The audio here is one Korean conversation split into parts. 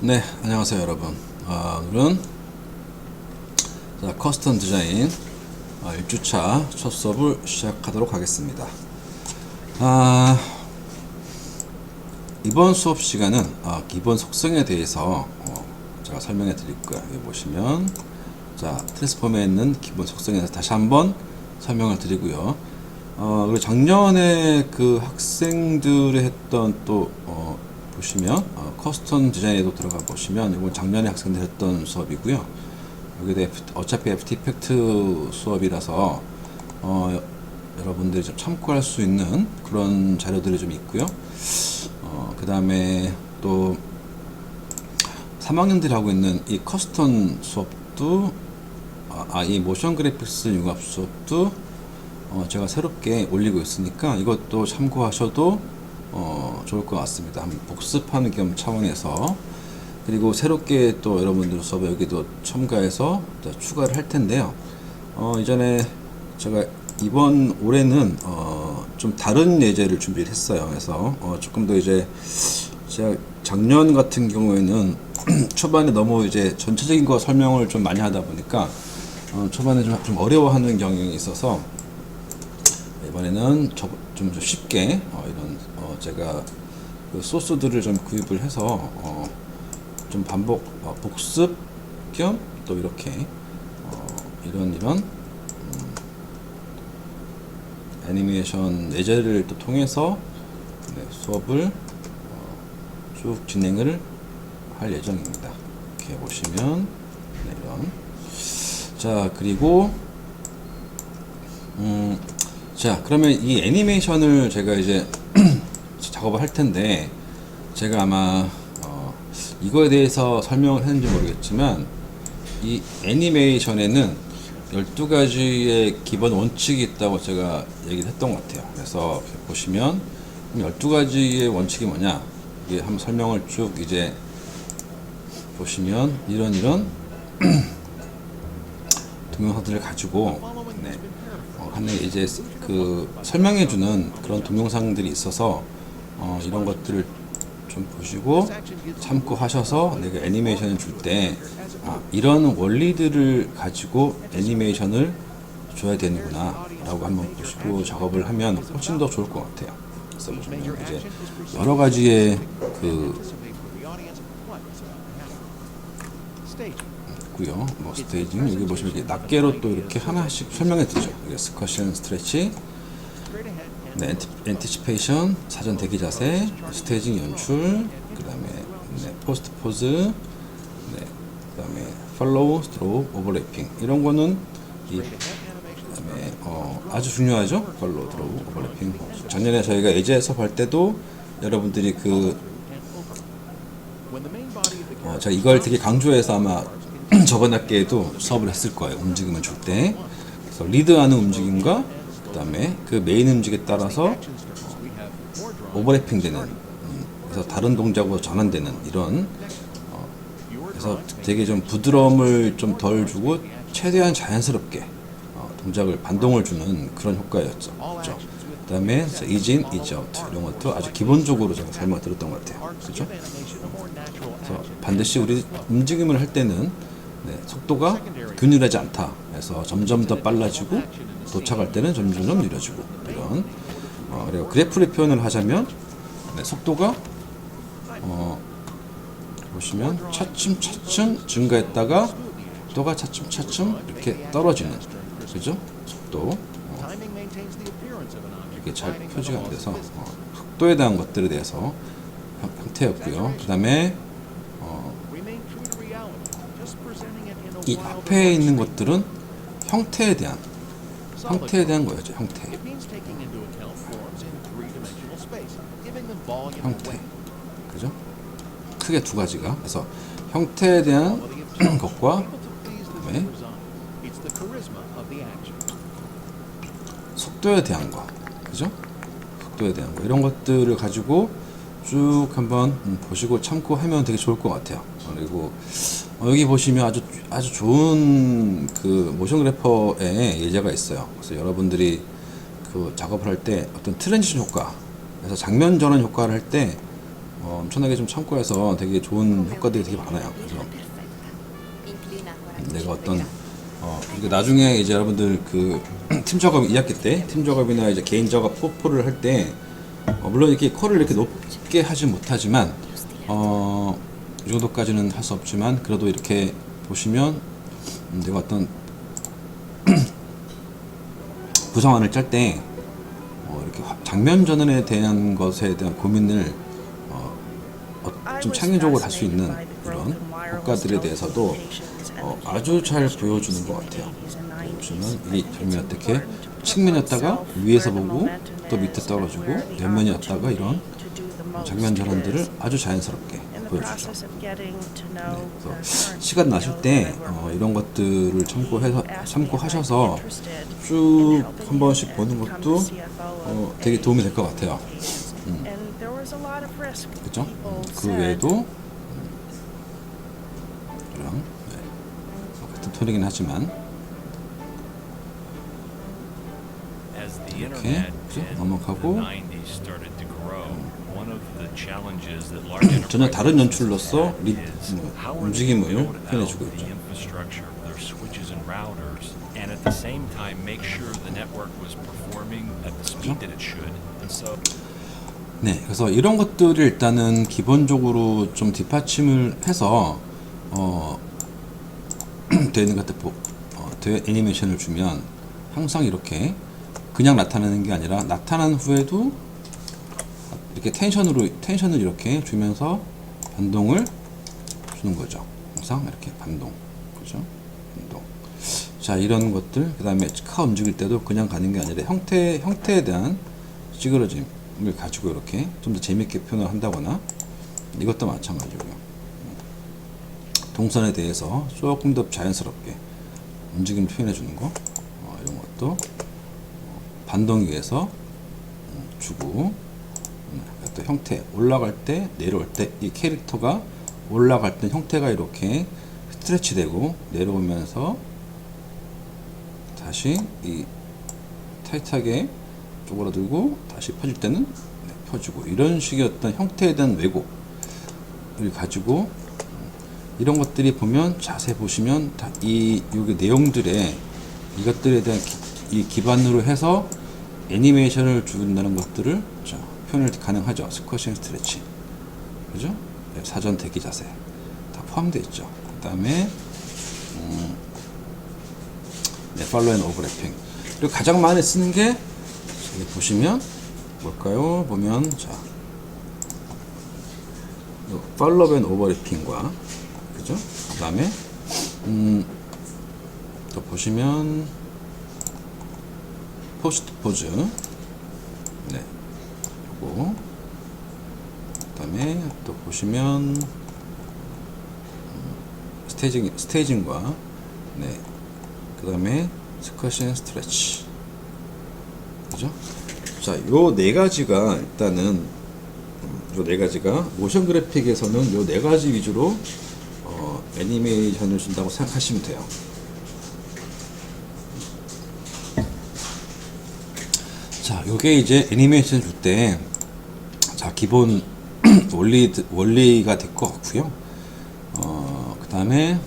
네, 안녕하세요 여러분. 오늘은 커스텀 디자인 1주차 첫 수업을 시작하도록 하겠습니다. 이번 수업 시간은 기본 속성에 대해서 제가 설명해 드릴 거예요. 여기 보시면 트랜스폼에 있는 기본 속성에 대해서 다시 한번 설명을 드리고요. 그리고 작년에 그 학생들이 했던 또 보시면 커스텀 디자인에도 들어가 보시면 이건 작년에 학생들이 했던 수업이고요. 여기에 어차피 FT 팩트 수업이라서 여러분들이 좀 참고할 수 있는 그런 자료들이 좀 있고요. 그 다음에 또 3학년들이 하고 있는 이 커스텀 수업도 이 모션 그래픽스 융합 수업도 제가 새롭게 올리고 있으니까 이것도 참고하셔도 좋을 것 같습니다. 한번 복습하는 겸 차원에서. 그리고 새롭게 또 여러분들 수업에 여기도 첨가해서 추가를 할 텐데요. 이전에 제가 이번 올해는 좀 다른 예제를 준비를 했어요. 그래서 조금 더 이제 제가 작년 같은 경우에는 초반에 너무 이제 전체적인 거 설명을 좀 많이 하다 보니까 초반에 좀 어려워하는 경향이 있어서 이번에는 좀 쉽게 이런 제가 그 소스들을 좀 구입을 해서 좀 복습 겸 또 이렇게 이런 애니메이션 예제를 또 통해서 수업을 쭉 진행을 할 예정입니다. 이렇게 보시면 이런 그리고 그러면 이 애니메이션을 제가 이제 작업을 할 텐데 제가 아마 이거에 대해서 설명을 했는지 모르겠지만 이 애니메이션에는 12가지의 기본 원칙이 있다고 제가 얘기를 했던 것 같아요. 그래서 보시면 12가지의 원칙이 뭐냐 이게 한번 설명을 쭉 이제 보시면 이런 동영상들을 가지고 하는 이제 그 설명해주는 그런 동영상들이 있어서 이런 것들을 좀 보시고 참고하셔서 내가 애니메이션을 줄 때 이런 원리들을 가지고 애니메이션을 줘야 되는구나 라고 한번 보시고 작업을 하면 훨씬 더 좋을 것 같아요. 그래서 보시면 이제 여러 가지의 고요. 스테이징 여기 보시면 이렇게 낱개로 또 이렇게 하나씩 설명해 드리죠. 스커션 스트레치, 엔티시페이션 사전 대기 자세, 스테이징 연출, 그다음에 포스트 포즈, 그다음에 팔로우, 스트로우, 오버래핑 이런 거는 그다음에 아주 중요하죠. 팔로우, 스트로우, 오버래핑. 작년에 저희가 예제 수업할 때도 여러분들이 제가 이걸 되게 강조해서 아마 저번 학기에도 수업을 했을 거예요. 움직임을 줄 때. 그래서 리드하는 움직임과 그 다음에 그 메인 움직임에 따라서 오버래핑 되는 그래서 다른 동작으로 전환되는 이런 그래서 되게 좀 부드러움을 좀 덜 주고 최대한 자연스럽게 동작을 반동을 주는 그런 효과였죠. 그렇죠? 그 다음에 이진, 이즈아웃 이런 것도 아주 기본적으로 제가 설명 드렸던 것 같아요. 그렇죠? 그래서 반드시 우리 움직임을 할 때는 속도가 균일하지 않다. 그래서 점점 더 빨라지고 도착할 때는 점점 느려지고 이런 그리고 그래프를 표현을 하자면 속도가 보시면 차츰 증가했다가 속도가 차츰 이렇게 떨어지는 그죠? 속도 이렇게 잘 표시가 안 돼서 속도에 대한 것들에 대해서 형태였고요. 그 다음에 이 앞에 있는 것들은 형태에 대한 거였죠. 형태. 그죠? 크게 두 가지가. 그래서 형태에 대한 것과 그다음에 속도에 대한 거. 그죠? 속도에 대한 거. 이런 것들을 가지고 쭉 한번 보시고 참고하면 되게 좋을 것 같아요. 그리고 여기 보시면 아주 좋은 그 모션 그래퍼의 예제가 있어요. 그래서 여러분들이 그 작업을 할 때 어떤 트랜지션 효과, 그래서 장면 전환 효과를 할 때 엄청나게 좀 참고해서 되게 좋은 효과들이 되게 많아요. 그래서 내가 어떤 이게 나중에 이제 여러분들 그 팀 작업 2학기 때 팀 작업이나 이제 개인 작업 포포를 할 때 물론 이렇게 컬을 이렇게 높게 하진 못하지만 이 정도까지는 할 수 없지만 그래도 이렇게 보시면 내가 어떤 구성안을 짤 때 이렇게 장면 전환에 대한 것에 대한 고민을 좀 창의적으로 할 수 있는 이런 효과들에 대해서도 아주 잘 보여주는 것 같아요. 보시면 이 장면이 어떻게 측면이었다가 위에서 보고 또 밑에 떨어지고 옆면이었다가 이런 장면 전환들을 아주 자연스럽게 보여주죠. 네, 그래서 시간 나실 때 이런 것들을 참고하셔서 쭉 한 번씩 보는 것도 되게 도움이 될 것 같아요. 그렇죠? 그 외에도 이런 같은 톤이긴 하지만 이렇게 넘어가고 전혀 다른 연출로서 움직임을 표현해주고 있죠. 네, 그래서 이런 것들을 일단은 기본적으로 좀 뒷받침을 해서 되는 것들 애니메이션을 주면 항상 이렇게 그냥 나타나는 게 아니라 나타난 후에도 이렇게 텐션을 이렇게 주면서 반동을 주는 거죠. 항상 이렇게 반동, 그죠? 반동. 자, 이런 것들, 그 다음에 카 움직일 때도 그냥 가는 게 아니라 형태에 대한 찌그러짐을 가지고 이렇게 좀 더 재밌게 표현을 한다거나 이것도 마찬가지고요. 동선에 대해서 조금 더 자연스럽게 움직임 표현해 주는 거, 이런 것도 반동 위에서 주고, 또 형태 올라갈 때 내려올 때 이 캐릭터가 올라갈 때 형태가 이렇게 스트레치 되고 내려오면서 다시 이 타이트하게 쪼그라들고 다시 펴질 때는 펴주고, 이런 식의 어떤 형태에 대한 왜곡을 가지고 이런 것들이 보면 자세히 보시면 다 여기 내용들에 이것들에 대한 기반으로 해서 애니메이션을 준다는 것들을 표현을 가능하죠. 스쿼싱 스트레치, 그죠? 사전 대기 자세 다 포함되어 있죠. 그 다음에 팔로우 앤 오버래핑. 그리고 가장 많이 쓰는 게 여기 보시면 뭘까요? 보면 팔로우 앤 오버래핑과, 그죠? 그 다음에 또 보시면 포스트 포즈, 네, 그리고 그다음에 또 보시면 스테이징과, 네, 그다음에 스쿼싱 스트레치, 그죠? 자, 요 네 가지가 일단은 요 네 가지가 모션 그래픽에서는 요 네 가지 위주로 애니메이션을 준다고 생각하시면 돼요. 자, 요게 이제 애니메이션 줄 때 기본 원리가 될 것 같고요. 그 다음에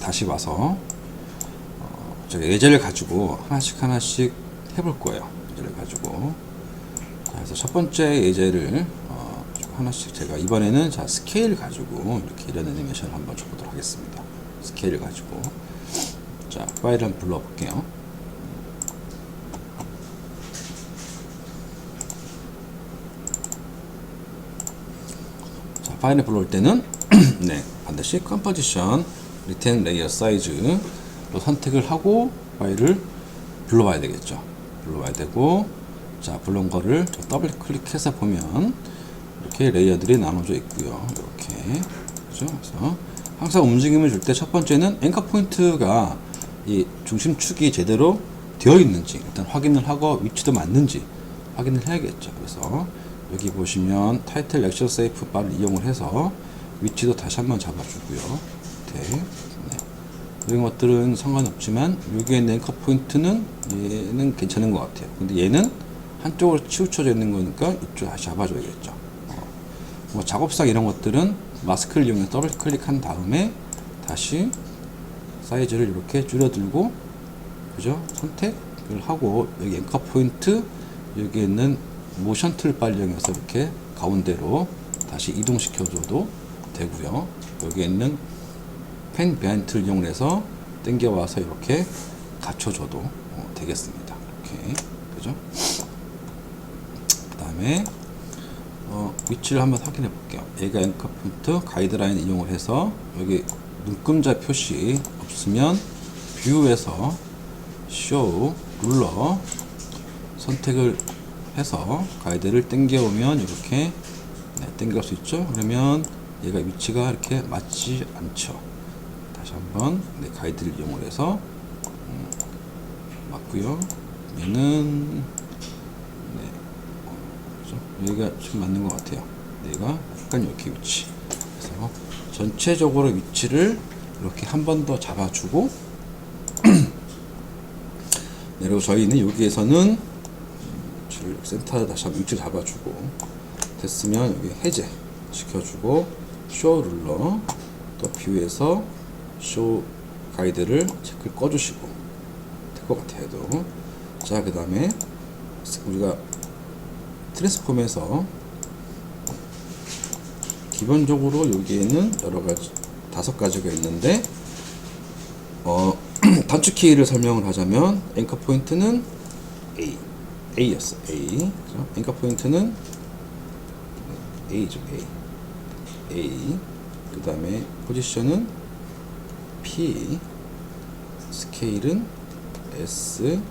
다시 와서 제가 예제를 가지고 하나씩 해볼 거예요. 예제를 가지고. 자, 그래서 첫 번째 예제를 하나씩 제가 이번에는 스케일 가지고 이렇게 이런 애니메이션을 한번 줘보도록 하겠습니다. 스케일 가지고. 자, 파일을 한번 불러볼게요. 자, 파일을 불러올 때는 네, 반드시 컴포지션, 리텐 레이어 사이즈로 선택을 하고 파일을 불러와야 되겠죠. 불러와야 되고, 자, 불러온 거를 더블 클릭해서 보면 이렇게 레이어들이 나눠져 있고요. 이렇게, 그죠? 그래서 항상 움직임을 줄 때 첫 번째는 앵커 포인트가 이 중심축이 제대로 되어 있는지 일단 확인을 하고 위치도 맞는지 확인을 해야겠죠. 그래서 여기 보시면 타이틀 액션 세이프 바를 이용을 해서 위치도 다시 한번 잡아주고요. 네. 이런 것들은 상관없지만 여기에 있는 앵커 포인트는 얘는 괜찮은 것 같아요. 근데 얘는 한쪽으로 치우쳐져 있는 거니까 이쪽 다시 잡아줘야겠죠. 뭐 작업상 이런 것들은 마스크를 이용해 더블 클릭한 다음에 다시 사이즈를 이렇게 줄여들고, 그죠? 선택을 하고 여기 앵커 포인트, 여기 있는 모션 툴바를 이용해서 이렇게 가운데로 다시 이동시켜줘도 되고요. 여기 있는 펜 베인트를 이용해서 당겨와서 이렇게 갖춰줘도 되겠습니다. 이렇게, 그죠? 그 다음에 위치를 한번 확인해 볼게요. 얘가 앵커 포인트 가이드라인 이용을 해서 여기 눈금자 표시 없으면 뷰에서 쇼 룰러 선택을 해서 가이드를 당겨오면 이렇게 당길 수 있죠. 그러면 얘가 위치가 이렇게 맞지 않죠. 다시 한번 가이드를 이용을 해서 맞고요. 얘는 여기가 좀 맞는 것 같아요. 얘가 약간 이렇게 위치. 그래서 전체적으로 위치를 이렇게 한 번 더 잡아주고 그리고 저희는 여기에서는 센터 다시 한번 위치 잡아주고 됐으면 여기 해제 시켜주고 쇼 룰러 또 뷰에서 쇼 가이드를 체크를 꺼주시고 될 것 같아요. 자, 그 다음에 우리가 트랜스폼에서 기본적으로 여기에는 여러가지 5가지가 있는데 단축키를 설명을 하자면 앵커 포인트는 A였어. A. 앵커 포인트는 A죠. A. 그 다음에 포지션은 P. 스케일은 S.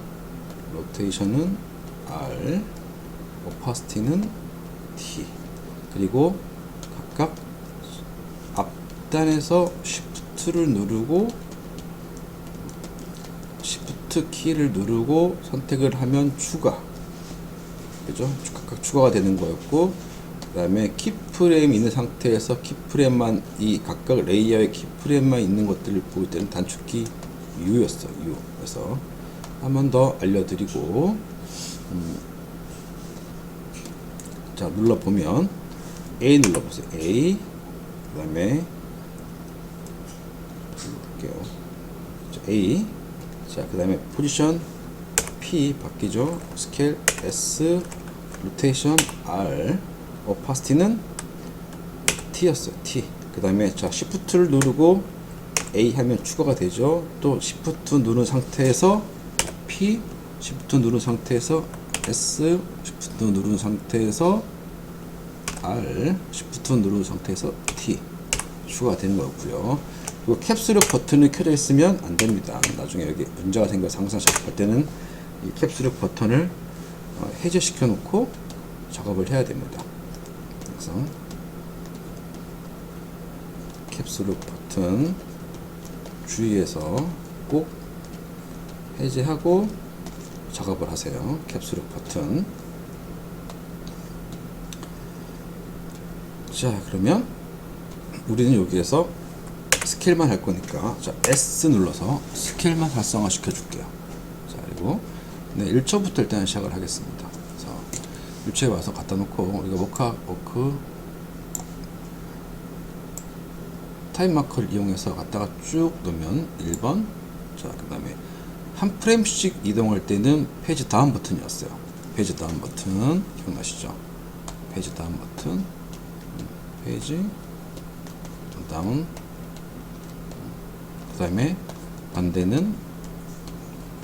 로테이션은 R. 오파시티는 T. 그리고 각각 앞단에서 Shift를 누르고 Shift 키를 누르고 선택을 하면 추가, 그죠? 각각 추가가 되는 거였고, 그 다음에 키프레임 있는 상태에서 키프레임만, 이 각각 레이어의 키프레임만 있는 것들을 보일 때는 단축키 U였어. U. 그래서 한 번 더 알려드리고, 자, 눌러보면 A 눌러보세요. A. 그 다음에 눌러볼게요. A. 자, 그 다음에 포지션 P 바뀌죠. 스케일 S. 로테이션 R. 오파시티는 T였어요. T. 그 다음에 자, Shift를 누르고 A 하면 추가가 되죠. 또 Shift 누른 상태에서 P. Shift 누른 상태에서 S. Shift 누른 상태에서 R. Shift 누른 상태에서 T. 추가가 되는 거고요. 그리고 캡슐록 버튼이 켜져 있으면 안 됩니다. 나중에 여기 문제가 생겨서 항상 작업할 때는 이 캡슐록 버튼을 해제시켜 놓고 작업을 해야 됩니다. 그래서 캡슐록 버튼 주의해서 꼭 해제하고 작업을 하세요. 캡슐록 버튼. 자, 그러면 우리는 여기에서 스케일만 할 거니까, 자, S 눌러서 스케일만 활성화 시켜 줄게요. 자, 그리고 1초부터 일단 시작을 하겠습니다. 그래서 1초에 와서 갖다 놓고 우리가 워크 타임 마커를 이용해서 갖다가 쭉 놓으면 1번. 자, 그 다음에 한 프레임씩 이동할 때는 페이지 다운 버튼이었어요. 페이지 다운 버튼 기억나시죠? 페이지 다운 버튼, 페이지 다운. 그 다음에 반대는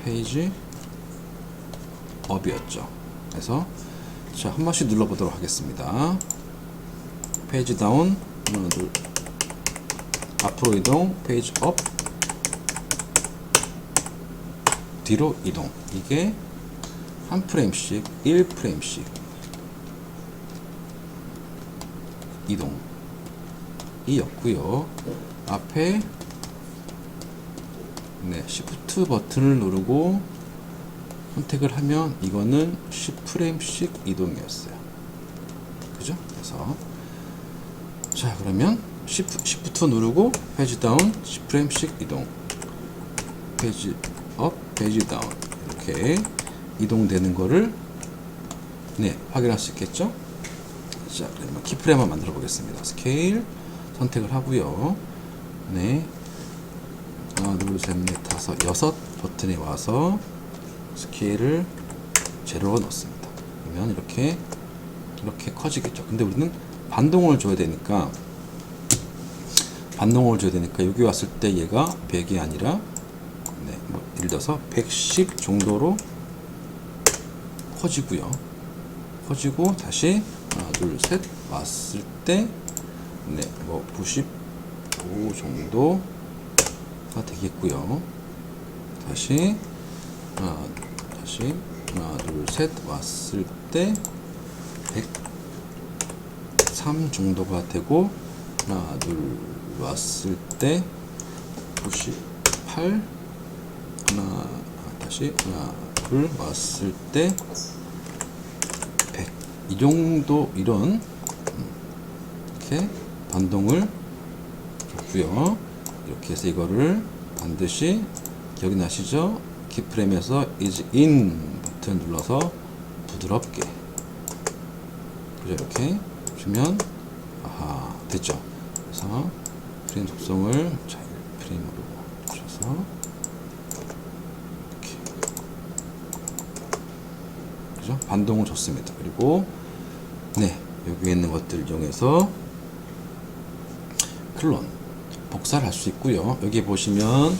페이지 업이었죠. 그래서 자, 한 번씩 눌러보도록 하겠습니다. 페이지 다운, 하나, 둘, 앞으로 이동, 페이지 업, 뒤로 이동. 이게 한 프레임씩 1프레임씩 이동이었고요. 앞에 Shift 버튼을 누르고 선택을 하면 이거는 10프레임씩 이동이었어요. 그죠? 그래서 자, 그러면 Shift 누르고 페이지 다운 10프레임씩 이동, 페이지 업, 페이지 다운 이렇게 이동되는 거를 확인할 수 있겠죠? 자, 그러면 키프레임 한번 만들어 보겠습니다. 스케일 선택을 하고요. 네. 하나, 둘, 셋, 넷, 다섯, 여섯 버튼에 와서 스케일을 제로로 넣습니다. 그러면 이렇게 커지겠죠. 근데 우리는 반동을 줘야 되니까 여기 왔을 때 얘가 100이 아니라 뭐 예를 들어서 110 정도로 커지고요. 커지고 다시 하나, 둘, 셋 왔을 때 뭐 95 정도가 되겠고요. 다시 하나, 둘, 셋 왔을 때 103 정도가 되고, 하나, 둘 왔을 때 98, 다시 하나, 둘 왔을 때 100. 이 정도, 이런 이렇게 반동을 줬고요. 이렇게 해서 이거를 반드시 기억이 나시죠? 키프레임에서 is in 버튼 눌러서 부드럽게, 그죠? 이렇게 주면 아하, 됐죠? 그래서 프레임 속성을 자, 프레임으로 주셔서 이렇게, 그죠? 반동을 줬습니다. 그리고 여기에 있는 것들 이용해서 클론 복사를 할 수 있고요. 여기 보시면,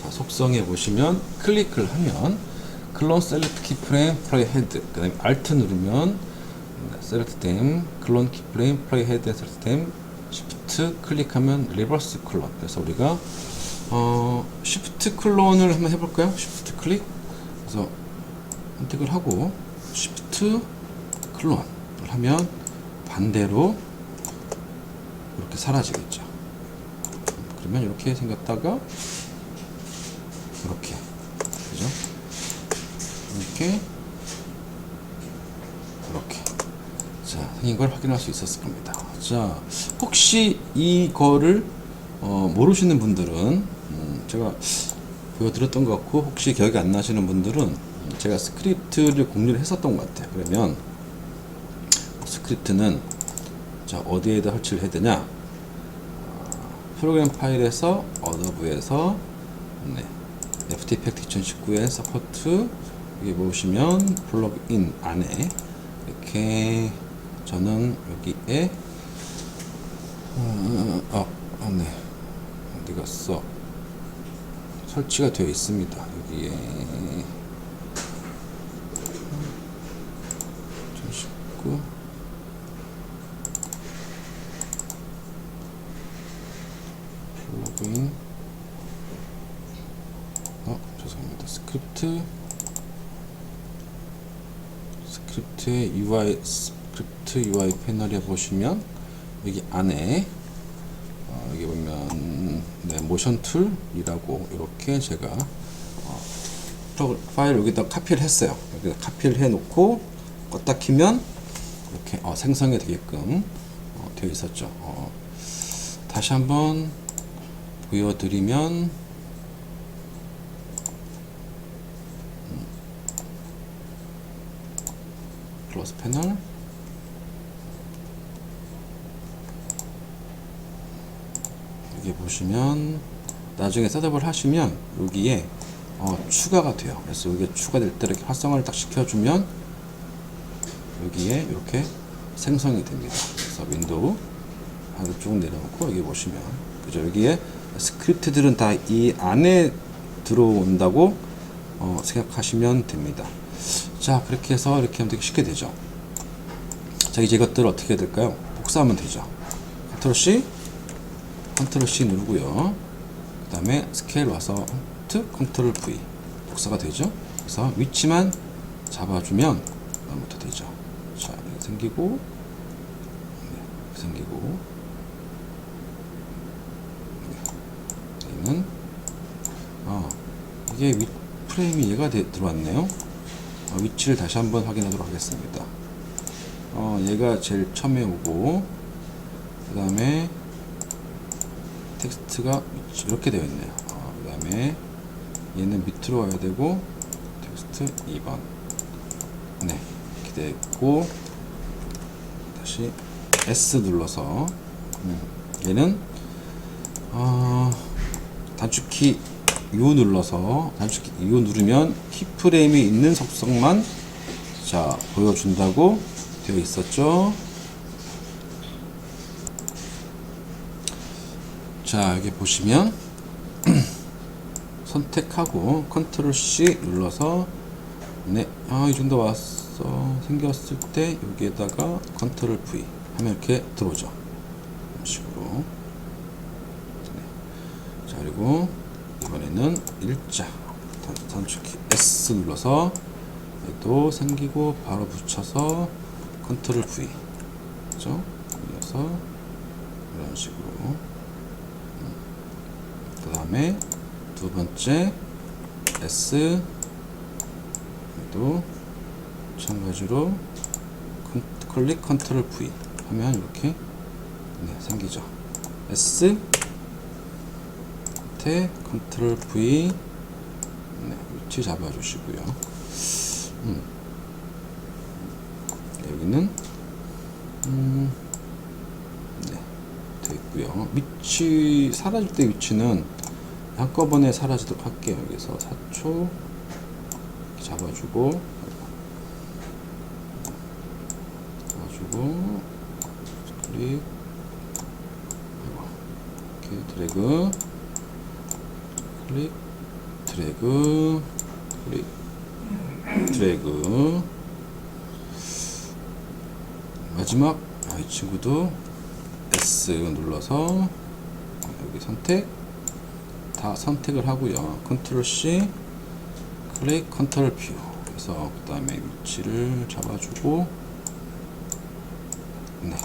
자, 속성에 보시면 클릭을 하면 클론 셀렉트 키프레임 플레이 헤드, 그 다음에 알트 누르면 셀렉트 댐 클론 키프레임 플레이 헤드 셀렉트 댐, 시프트 클릭하면 리버스 클론. 그래서 우리가 시프트 클론을 한번 해볼까요? 시프트 클릭, 그래서 선택을 하고 시프트 클론을 하면 반대로 이렇게 사라지겠죠. 그러면 이렇게 생겼다가 이렇게, 그죠? 이렇게 자, 생긴 걸 확인할 수 있었을 겁니다. 자, 혹시 이거를 모르시는 분들은 제가 보여드렸던 것 같고, 혹시 기억이 안 나시는 분들은 제가 스크립트를 공유를 했었던 것 같아요. 그러면 스크립트는 자, 어디에다 설치를 해야 되냐? 프로그램 파일에서 어도브에서 FTPact 2019의 서포트, 여기 보시면 플러그인 안에 이렇게 저는 여기에 어디 갔어? 설치가 되어 있습니다. 여기에 2019 플러그인, 죄송합니다. 스크립트의 UI, 스크립트 UI 패널에 보시면 여기 안에 여기 보면 모션 툴이라고 이렇게 제가 파일 여기다 카피를 했어요. 여기다 카피를 해 놓고 껐다 키면 이렇게 생성이 되게끔 되어 있었죠. 다시 한번 보여드리면 클로즈 패널, 여기 보시면 나중에 셋업을 하시면 여기에 추가가 돼요. 그래서 여기에 추가될 때 이렇게 활성화를 딱 시켜주면 여기에 이렇게 생성이 됩니다. 그래서 윈도우 하나 쭉 내려놓고 여기 보시면, 그죠? 여기에 스크립트들은 다 이 안에 들어온다고 생각하시면 됩니다. 자, 그렇게 해서 이렇게 하면 되게 쉽게 되죠. 자, 이제 이것들 어떻게 해야 될까요? 복사하면 되죠. 컨트롤 C 누르고요. 그 다음에 스케일 와서 컨트롤 V, 복사가 되죠. 그래서 위치만 잡아주면 그다음부터 되죠. 자, 이렇게 생기고, 여기는 이게 윗 프레임이 얘가 들어왔네요. 위치를 다시 한번 확인하도록 하겠습니다. 얘가 제일 처음에 오고, 그 다음에 텍스트가 이렇게 되어 있네요. 그 다음에 얘는 밑으로 와야 되고, 텍스트 2번 이렇게 되어 있고, 다시 S 눌러서 얘는 단축키 U 눌러서 단축키 U 누르면 키프레임에 있는 속성만 자 보여준다고 되어 있었죠. 자 여기 보시면 선택하고 컨트롤 C 눌러서 네, 이 정도 왔어 생겼을 때 여기에다가 컨트롤 V 하면 이렇게 들어오죠. 이런 식으로. 네. 자 그리고 이번에는 일자 단축키 S 눌러서 얘도 생기고 바로 붙여서 컨트롤 V 그죠? 그래서 이런 식으로 그 다음에 두 번째 S 도 마찬가지로 클릭 컨트롤 V 하면 이렇게 네, 생기죠. S 밑에 컨트롤 V 네, 위치 잡아주시고요. 여기는 네, 되있고요. 위치 사라질 때 위치는 한꺼번에 사라지도록 할게요. 여기서 4초 잡아주고 클릭 이렇게 드래그 클릭 드래그 클릭 드래그 마지막 이 친구도 S 눌러서 여기 선택 다 선택을 하고요. 컨트롤 C 클릭 컨트롤 뷰 그래서 그 다음에 위치를 잡아주고 네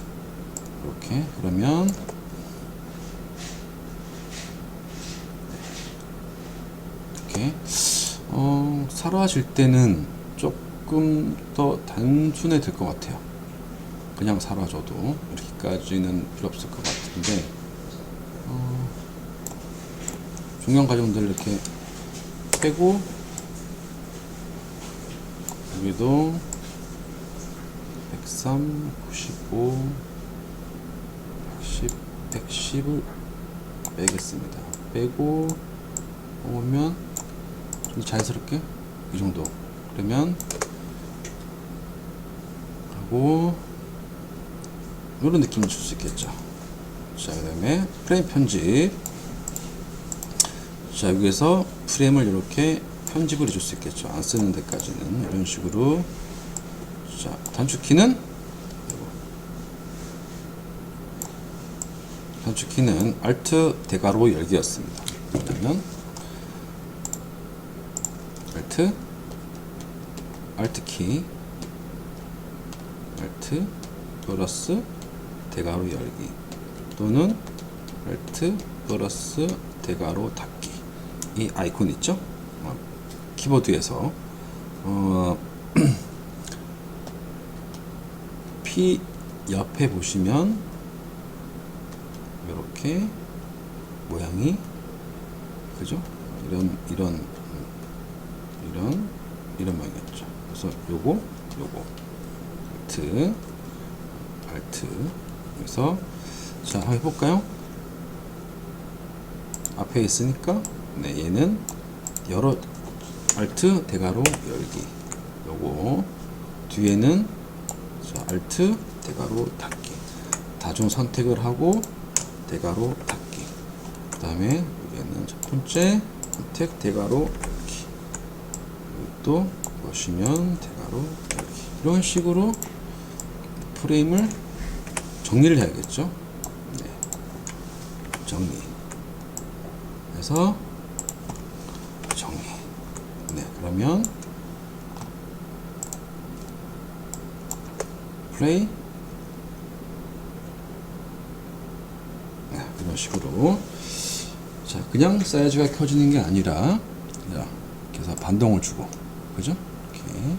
이렇게 그러면 이렇게 사라질 때는 조금 더 단순해질 것 같아요. 그냥 사라져도 이렇게까지는 필요 없을 것 같은데 중요한 과정들 이렇게 빼고 여기도 103, 95, 110, 110을 빼겠습니다. 빼고 오면 좀 자연스럽게 이 정도 그러면 하고 이런 느낌을 줄 수 있겠죠. 자, 그 다음에 프레임 편집. 자, 여기에서 프레임을 이렇게 편집을 해줄 수 있겠죠. 안 쓰는 데까지는 이런 식으로. 자, 단축키는 Alt 대괄호 열기였습니다. 그러면 Alt 키 Alt 플러스 대괄호 열기 또는 Alt 플러스 대괄호 닫기 이 아이콘 있죠? 키보드에서 P 옆에 보시면 이렇게 모양이 그죠? 이런 모양이었죠. 그래서 요거 Alt 그래서 자 한번 해볼까요? 앞에 있으니까 네 얘는 여러 Alt 대괄호 열기 요거 뒤에는 자 Alt 대괄호 닫기 다중 선택을 하고 대괄호 닫기 그 다음에 여기에는 첫 번째 선택 대괄호 열기 또 보시면 대괄호 열기 이런 식으로 프레임을 정리를 해야겠죠. 네. 정리 해서 정리 네 그러면 플레이 네, 이런 식으로 자 그냥 사이즈가 켜지는 게 아니라 자 그래서 반동을 주고 그죠? 이렇게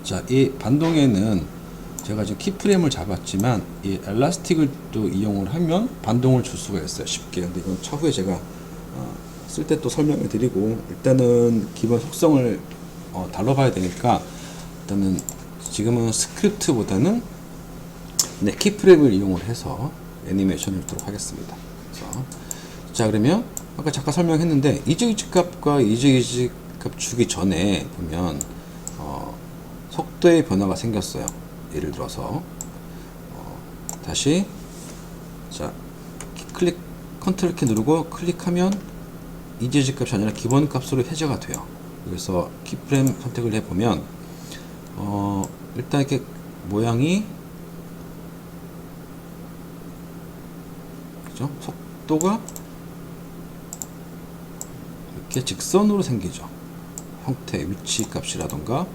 자 이 반동에는 제가 지금 키프레임을 잡았지만 이 엘라스틱을 또 이용을 하면 반동을 줄 수가 있어요 쉽게. 근데 이건 차후에 제가 쓸 때 또 설명을 드리고 일단은 기본 속성을 다뤄봐야 되니까 일단은 지금은 스크립트보다는 네, 키프랩을 이용을 해서 애니메이션을 하도록 하겠습니다. 그래서 자, 그러면 아까 잠깐 설명했는데 이즈 값과 이즈 값 주기 전에 보면 속도의 변화가 생겼어요. 예를 들어서 다시 자 클릭 컨트롤 키 누르고 클릭하면 이즈 값이 아니라 기본 값으로 해제가 돼요. 그래서 키프레임 선택을 해보면 일단 이렇게 모양이 그죠? 속도가 이렇게 직선으로 생기죠. 형태, 위치 값이라던가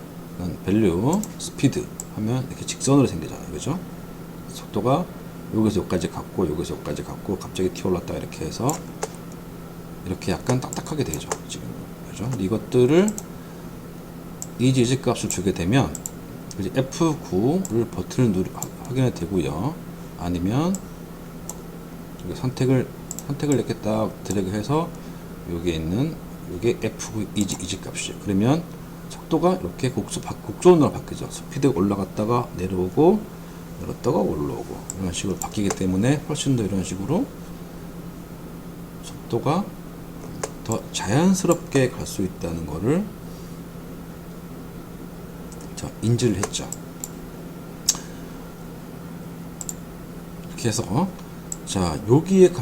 밸류, 스피드 하면 이렇게 직선으로 생기잖아요. 그죠? 속도가 여기서 여기까지 갔고 여기서 여기까지 갔고 갑자기 튀어올랐다 이렇게 해서 이렇게 약간 딱딱하게 되죠. 지금 그죠? 이것들을 이즈 값을 주게 되면 F9를 버튼을 확인해 되고요. 아니면 선택을 이렇게 딱 드래그해서 여기에 있는 이게 F9 이즈 값이죠. 그러면 속도가 이렇게 곡선으로 바뀌죠. 스피드가 올라갔다가 내려오고 내렸다가 올라오고 이런 식으로 바뀌기 때문에 훨씬 더 이런 식으로 속도가 더 자연스럽게 갈 수 있다는 거를 자, 인지를 했죠. 이렇게 해서 자, 여기에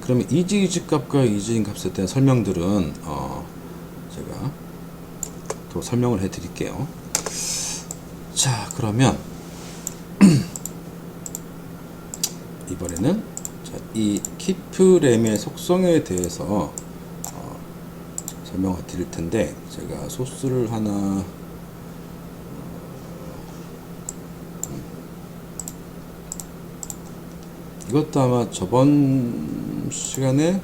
그러면 이즈 값과 이즈 값에 대한 설명들은 제가 또 설명을 해 드릴게요. 자, 그러면 이번에는 자, 이 키프램의 속성에 대해서 설명을 드릴 텐데 제가 소스를 하나 이것도 아마 저번 시간에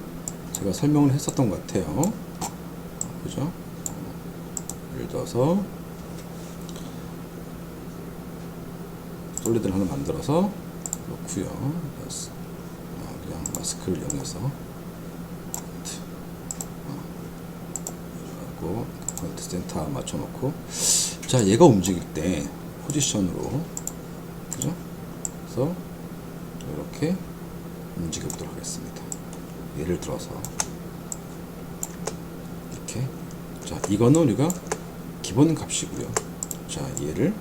제가 설명을 했었던 것 같아요. 그죠? 예를 들어서 솔리드를 하나 만들어서 놓고요. 그냥 마스크를 이용해서 그리고 포인트 센터 맞춰놓고 자, 얘가 움직일 때 포지션으로 그죠? 그래서 이렇게 움직여 보도록 하겠습니다. 예를 들어서 이렇게 자, 이거는 우리가 기본 값이고요. 자, 얘를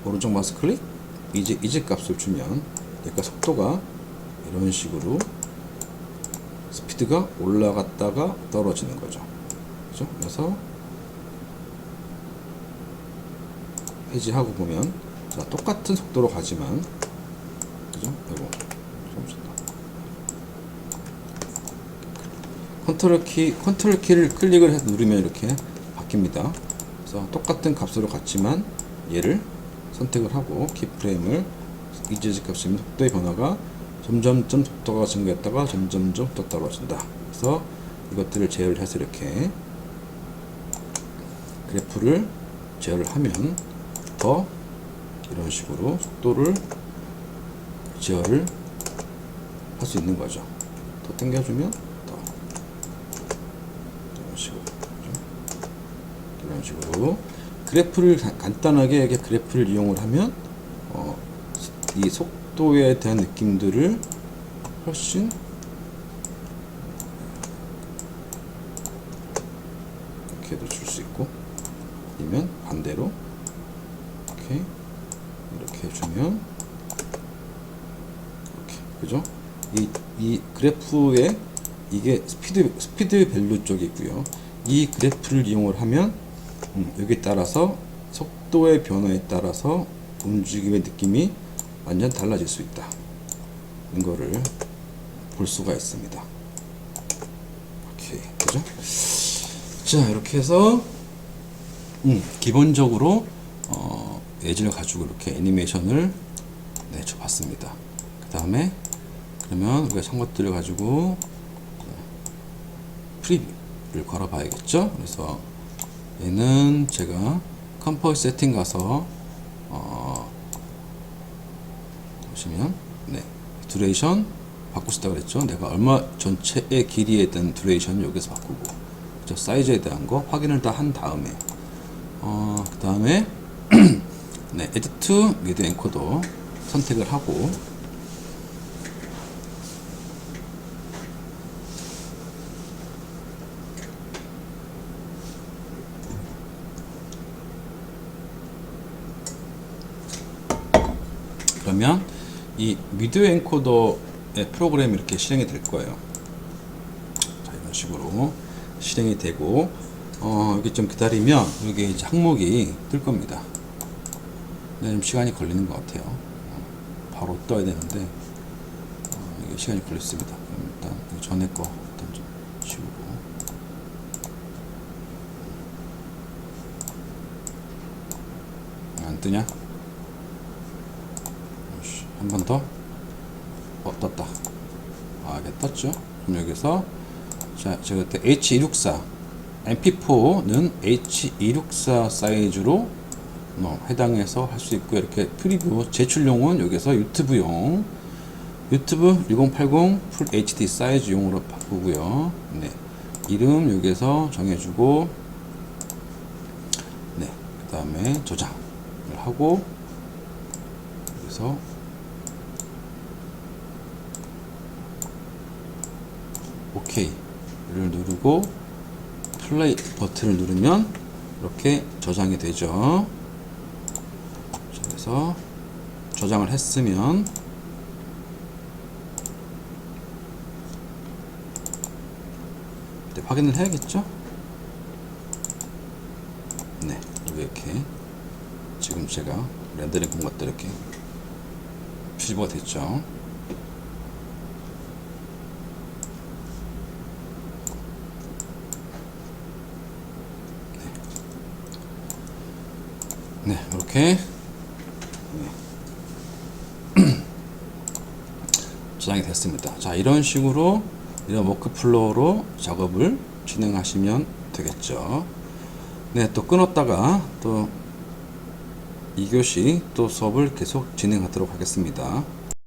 오른쪽 마우스 클릭 이제 값을 주면 그러니까 속도가 이런 식으로 스피드가 올라갔다가 떨어지는 거죠. 그죠? 그래서 해지하고 보면 자, 똑같은 속도로 가지만 그죠? 이거 컨트롤 키를 클릭을 해서 누르면 이렇게 바뀝니다. 그래서 똑같은 값으로 갔지만 얘를 선택을 하고 키프레임을 이즈 값이면 속도의 변화가 점점점 속도가 증가했다가 점점점 또 떨어진다. 그래서 이것들을 제어를 해서 이렇게 그래프를 제어를 하면 더 이런 식으로 속도를 제어를 할 수 있는 거죠. 더 당겨주면 더 이런 식으로 그래프를 간단하게 이렇게 그래프를 이용을 하면 이 속도에 대한 느낌들을 훨씬 이렇게도 줄 수 있고 아니면 반대로 이렇게 해주면 이렇게 그죠? 이 그래프에 이게 스피드 밸류 쪽이고요. 이 그래프를 이용을 하면 여기 따라서 속도의 변화에 따라서 움직임의 느낌이 완전 달라질 수 있다. 이거를 볼 수가 있습니다. 오케이, 그죠? 자, 이렇게 해서 기본적으로 예제를 가지고 이렇게 애니메이션을 줘봤습니다. 그 다음에 그러면 우리가 산 것들을 가지고 프리뷰를 걸어봐야겠죠. 그래서 얘는 제가 컴포즈 세팅 가서 보시면 듀레이션 바꾸고 싶다 그랬죠. 내가 얼마 전체의 길이에 대한 듀레이션을 여기서 바꾸고 사이즈에 대한 거 확인을 다 한 다음에 그 다음에 네, Add to 미드 엔코더 선택을 하고 그러면 이 미디어 엔코더의 프로그램이 이렇게 실행이 될 거예요. 자, 이런 식으로 실행이 되고 여기 좀 기다리면 여기 이제 항목이 뜰 겁니다. 근데 좀 시간이 걸리는 것 같아요. 바로 떠야 되는데 이게 시간이 걸렸습니다. 그럼 일단 전에 거 일단 좀 지우고 안 뜨냐? 한 번 더. 떴다. 이게 떴죠? 그럼 여기서 자, 제가 그때 H264 MP4는 H264 사이즈로 해당해서 할 수 있고 이렇게 프리뷰 제출용은 여기서 유튜브용 유튜브 1080 풀 HD 사이즈용으로 바꾸고요. 네. 이름 여기서 정해주고 네. 그 다음에 저장을 하고 여기서 OK를 누르고 플레이 버튼을 누르면 이렇게 저장이 되죠. 그래서 저장을 했으면 확인을 해야겠죠. 네, 이렇게 지금 제가 렌더링 본 것들 이렇게 표시가 됐죠. 네, 이렇게 저장이 됐습니다. 자, 이런 식으로 이런 워크플로우로 작업을 진행하시면 되겠죠. 네, 또 끊었다가 또 2교시 또 수업을 계속 진행하도록 하겠습니다.